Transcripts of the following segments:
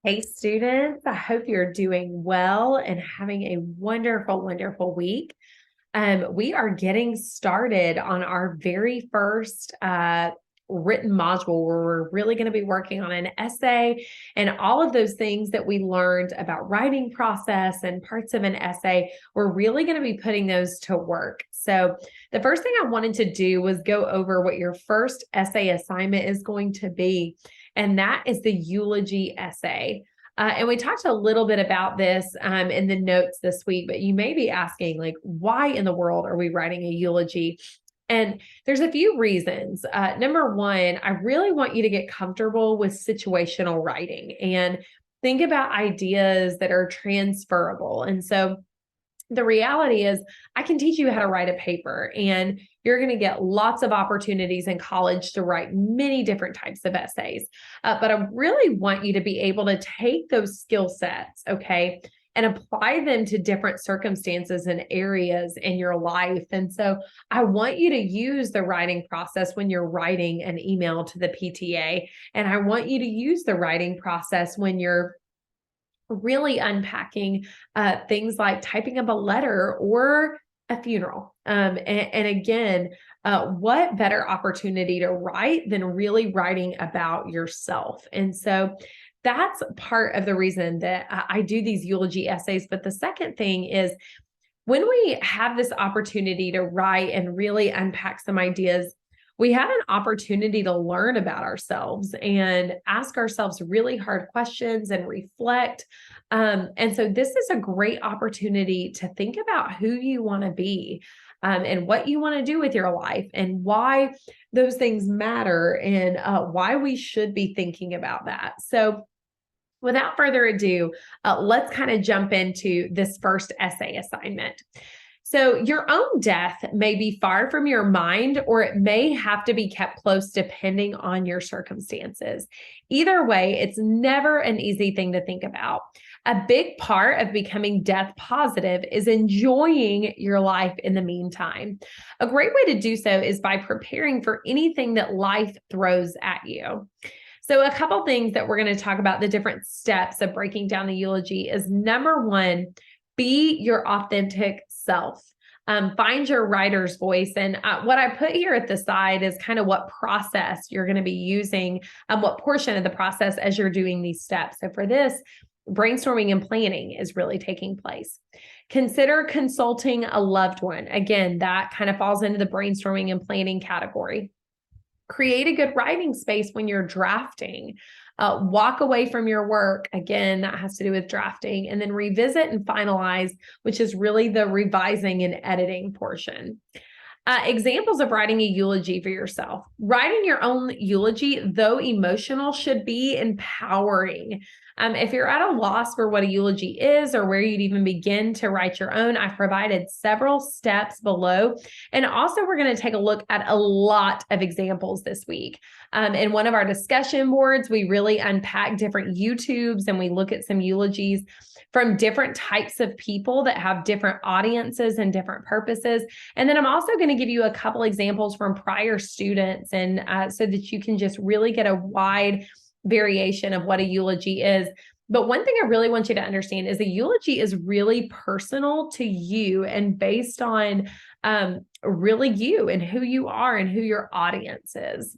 Hey students, I hope you're doing well and having a wonderful, wonderful week. We are getting started on our very first written module where we're really going to be working on an essay and all of those things that we learned about writing process and parts of an essay. We're really going to be putting those to work. So the first thing I wanted to do was go over what your first essay assignment is going to be, and that is the eulogy essay. And we talked a little bit about this in the notes this week, but you may be asking, like, why in the world are we writing a eulogy? And there's a few reasons. Number one, I really want you to get comfortable with situational writing and think about ideas that are transferable. And so the reality is I can teach you how to write a paper, and you're going to get lots of opportunities in college to write many different types of essays. But I really want you to be able to take those skill sets, okay, and apply them to different circumstances and areas in your life. And so I want you to use the writing process when you're writing an email to the PTA. And I want you to use the writing process when you're really unpacking things like typing up a letter or a funeral. And again, what better opportunity to write than really writing about yourself? And so that's part of the reason that I do these eulogy essays. But the second thing is when we have this opportunity to write and really unpack some ideas, we have an opportunity to learn about ourselves and ask ourselves really hard questions and reflect. And so this is a great opportunity to think about who you want to be and what you want to do with your life and why those things matter and why we should be thinking about that. So without further ado, let's kind of jump into this first essay assignment. So your own death may be far from your mind, or it may have to be kept close depending on your circumstances. Either way, it's never an easy thing to think about. A big part of becoming death positive is enjoying your life in the meantime. A great way to do so is by preparing for anything that life throws at you. So a couple things that we're going to talk about, the different steps of breaking down the eulogy, is number one, be your authentic self. Find your writer's voice. And what I put here at the side is kind of what process you're going to be using, what portion of the process as you're doing these steps. So for this, brainstorming and planning is really taking place. Consider consulting a loved one. Again, that kind of falls into the brainstorming and planning category. Create a good writing space when you're drafting. Walk away from your work. Again, that has to do with drafting, and then revisit and finalize, which is really the revising and editing portion. Examples of writing a eulogy for yourself. Writing your own eulogy, though emotional, should be empowering. If you're at a loss for what a eulogy is or where you'd even begin to write your own, I've provided several steps below. And also, we're going to take a look at a lot of examples this week. In one of our discussion boards, we really unpack different YouTubes and we look at some eulogies from different types of people that have different audiences and different purposes. And then I'm also going to give you a couple examples from prior students, and so that you can just really get a wide variation of what a eulogy is. But one thing I really want you to understand is a eulogy is really personal to you and based on really you and who you are and who your audience is.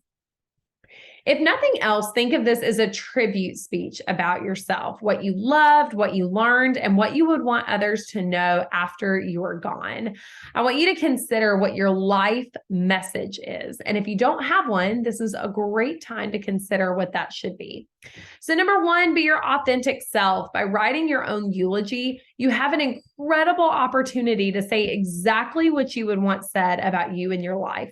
If nothing else, think of this as a tribute speech about yourself, what you loved, what you learned, and what you would want others to know after you are gone. I want you to consider what your life message is. And if you don't have one, this is a great time to consider what that should be. So number one, be your authentic self. By writing your own eulogy, you have an incredible opportunity to say exactly what you would want said about you and your life.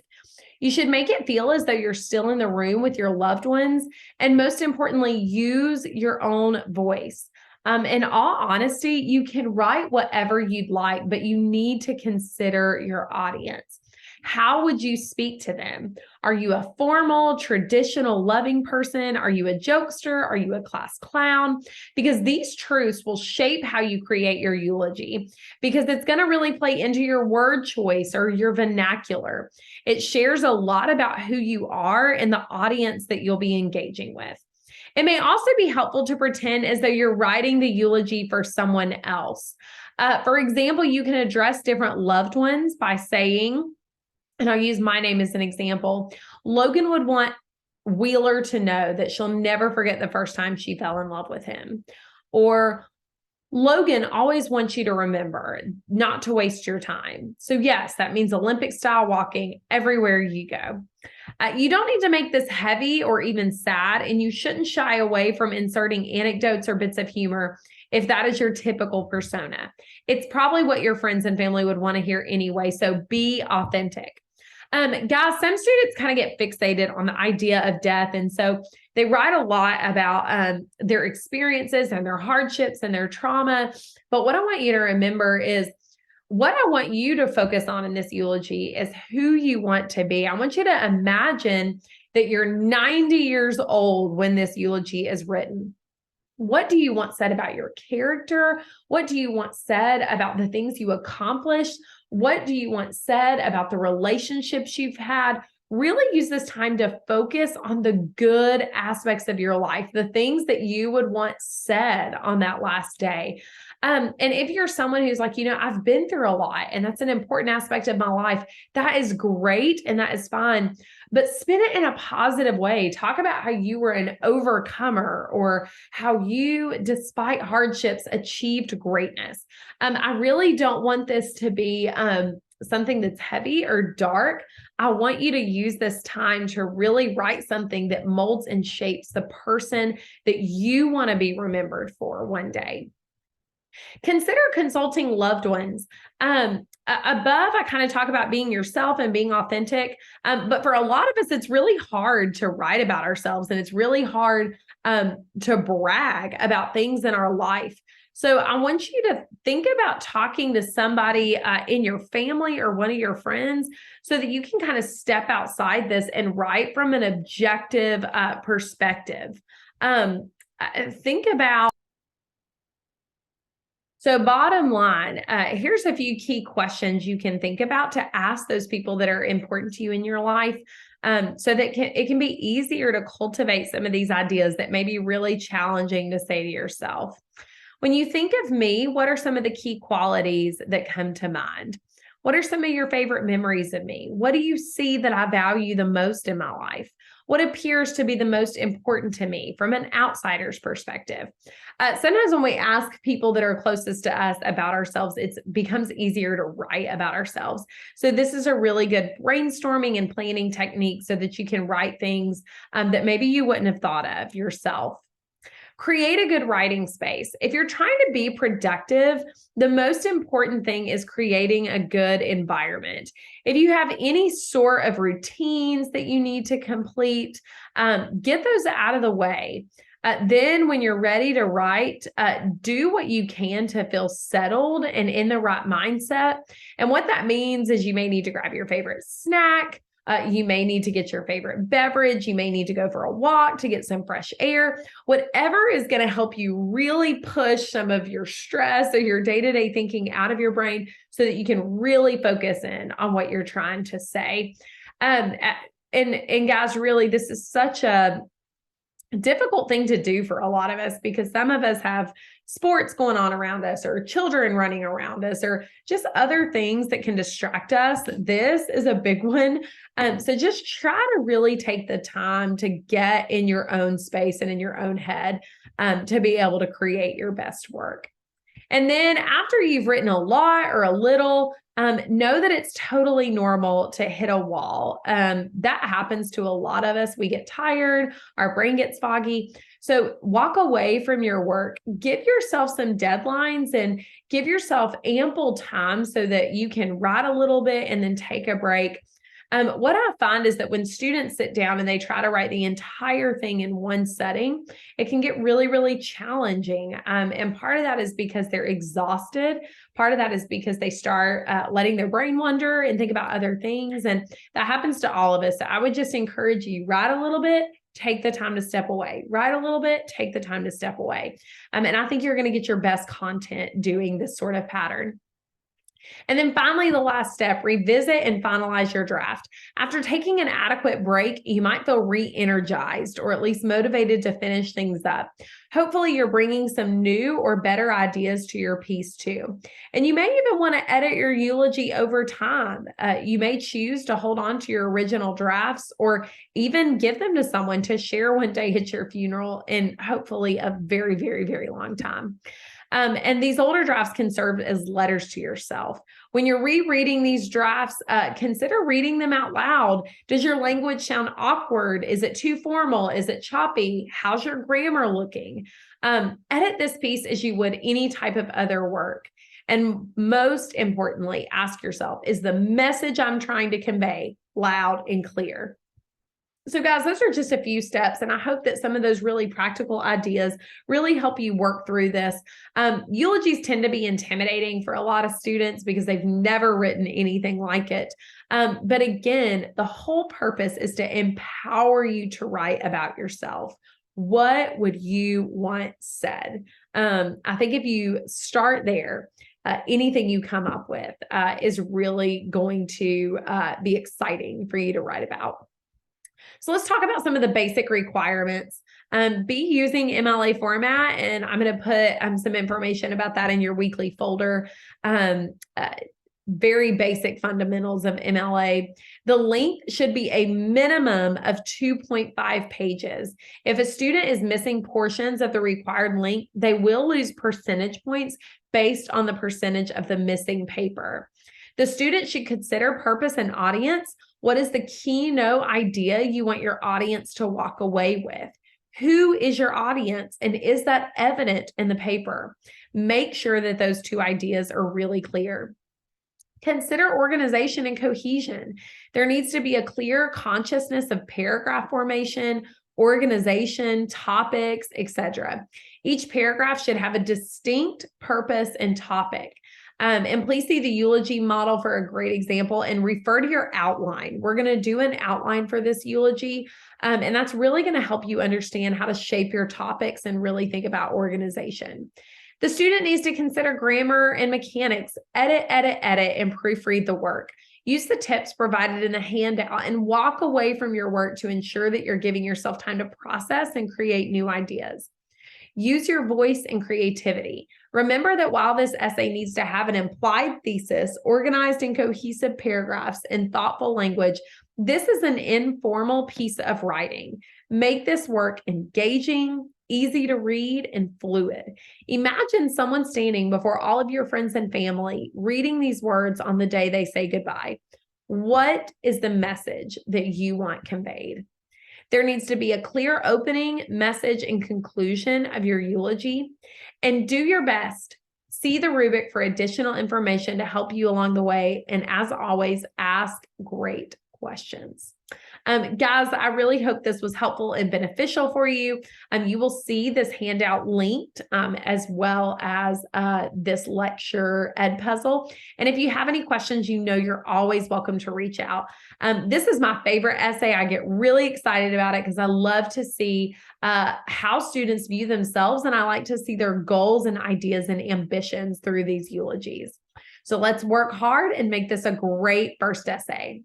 You should make it feel as though you're still in the room with your loved ones. And most importantly, use your own voice. In all honesty, you can write whatever you'd like, but you need to consider your audience. How would you speak to them? Are you a formal, traditional, loving person? Are you a jokester? Are you a class clown? Because these truths will shape how you create your eulogy, because it's going to really play into your word choice or your vernacular. It shares a lot about who you are and the audience that you'll be engaging with. It may also be helpful to pretend as though you're writing the eulogy for someone else. For example, you can address different loved ones by saying, and I'll use my name as an example, Logan would want Wheeler to know that she'll never forget the first time she fell in love with him. Or Logan always wants you to remember not to waste your time. So yes, that means Olympic style walking everywhere you go. You don't need to make this heavy or even sad, and you shouldn't shy away from inserting anecdotes or bits of humor if that is your typical persona. It's probably what your friends and family would want to hear anyway, so be authentic. Guys, some students kind of get fixated on the idea of death, and so they write a lot about their experiences and their hardships and their trauma. But what I want you to remember is what I want you to focus on in this eulogy is who you want to be. I want you to imagine that you're 90 years old when this eulogy is written. What do you want said about your character? What do you want said about the things you accomplished? What do you want said about the relationships you've had? Really use this time to focus on the good aspects of your life, the things that you would want said on that last day. And if you're someone who's like, I've been through a lot and that's an important aspect of my life, that is great and that is fine. But spin it in a positive way. Talk about how you were an overcomer or how you, despite hardships, achieved greatness. I really don't want this to be something that's heavy or dark. I want you to use this time to really write something that molds and shapes the person that you want to be remembered for one day. Consider consulting loved ones. Above, I kind of talk about being yourself and being authentic. But for a lot of us, it's really hard to write about ourselves, and it's really hard to brag about things in our life. So I want you to think about talking to somebody in your family or one of your friends so that you can kind of step outside this and write from an objective perspective. Think about So bottom line, here's a few key questions you can think about to ask those people that are important to you in your life, so that it can be easier to cultivate some of these ideas that may be really challenging to say to yourself. When you think of me, what are some of the key qualities that come to mind? What are some of your favorite memories of me? What do you see that I value the most in my life? What appears to be the most important to me from an outsider's perspective? Sometimes when we ask people that are closest to us about ourselves, it becomes easier to write about ourselves. So this is a really good brainstorming and planning technique so that you can write things that maybe you wouldn't have thought of yourself. Create a good writing space. If you're trying to be productive, the most important thing is creating a good environment. If you have any sort of routines that you need to complete, get those out of the way. Then when you're ready to write, do what you can to feel settled and in the right mindset. And what that means is you may need to grab your favorite snack. You may need to get your favorite beverage. You may need to go for a walk to get some fresh air. Whatever is going to help you really push some of your stress or your day-to-day thinking out of your brain so that you can really focus in on what you're trying to say. And guys, really, this is such a difficult thing to do for a lot of us because some of us have sports going on around us or children running around us or just other things that can distract us. This is a big one. So just try to really take the time to get in your own space and in your own head to be able to create your best work. And then after you've written a lot or a little, know that it's totally normal to hit a wall. That happens to a lot of us. We get tired, our brain gets foggy. So walk away from your work, give yourself some deadlines and give yourself ample time so that you can write a little bit and then take a break. What I find is that when students sit down and they try to write the entire thing in one setting, it can get really, really challenging. And part of that is because they're exhausted. Part of that is because they start letting their brain wander and think about other things. And that happens to all of us. So I would just encourage you, write a little bit, take the time to step away. Write a little bit, take the time to step away. And I think you're going to get your best content doing this sort of pattern. And then finally, the last step, revisit and finalize your draft. After taking an adequate break, you might feel re-energized or at least motivated to finish things up. Hopefully, you're bringing some new or better ideas to your piece too. And you may even want to edit your eulogy over time. You may choose to hold on to your original drafts or even give them to someone to share one day at your funeral in hopefully a very, very, very long time. And these older drafts can serve as letters to yourself. When you're rereading these drafts, consider reading them out loud. Does your language sound awkward? Is it too formal? Is it choppy? How's your grammar looking? Edit this piece as you would any type of other work. And most importantly, ask yourself, is the message I'm trying to convey loud and clear? So guys, those are just a few steps, and I hope that some of those really practical ideas really help you work through this. Eulogies tend to be intimidating for a lot of students because they've never written anything like it. But again, the whole purpose is to empower you to write about yourself. What would you want said? I think if you start there, anything you come up with is really going to be exciting for you to write about. So let's talk about some of the basic requirements. Be using MLA format, and I'm going to put some information about that in your weekly folder. Very basic fundamentals of MLA. The length should be a minimum of 2.5 pages. If a student is missing portions of the required length, they will lose percentage points based on the percentage of the missing paper. The student should consider purpose and audience. What is the keynote idea you want your audience to walk away with? Who is your audience, and is that evident in the paper? Make sure that those two ideas are really clear. Consider organization and cohesion. There needs to be a clear consciousness of paragraph formation, organization, topics, etc. Each paragraph should have a distinct purpose and topic. And please see the eulogy model for a great example and refer to your outline. We're going to do an outline for this eulogy, and that's really going to help you understand how to shape your topics and really think about organization. The student needs to consider grammar and mechanics, edit, and proofread the work. Use the tips provided in the handout and walk away from your work to ensure that you're giving yourself time to process and create new ideas. Use your voice and creativity. Remember that while this essay needs to have an implied thesis, organized in cohesive paragraphs, and thoughtful language, this is an informal piece of writing. Make this work engaging, easy to read, and fluid. Imagine someone standing before all of your friends and family, reading these words on the day they say goodbye. What is the message that you want conveyed? There needs to be a clear opening, message, and conclusion of your eulogy. And do your best. See the rubric for additional information to help you along the way. And as always, ask great questions. Guys, I really hope this was helpful and beneficial for you. You will see this handout linked as well as this lecture ed puzzle. And if you have any questions, you know you're always welcome to reach out. This is my favorite essay. I get really excited about it because I love to see how students view themselves, and I like to see their goals and ideas and ambitions through these eulogies. So let's work hard and make this a great first essay.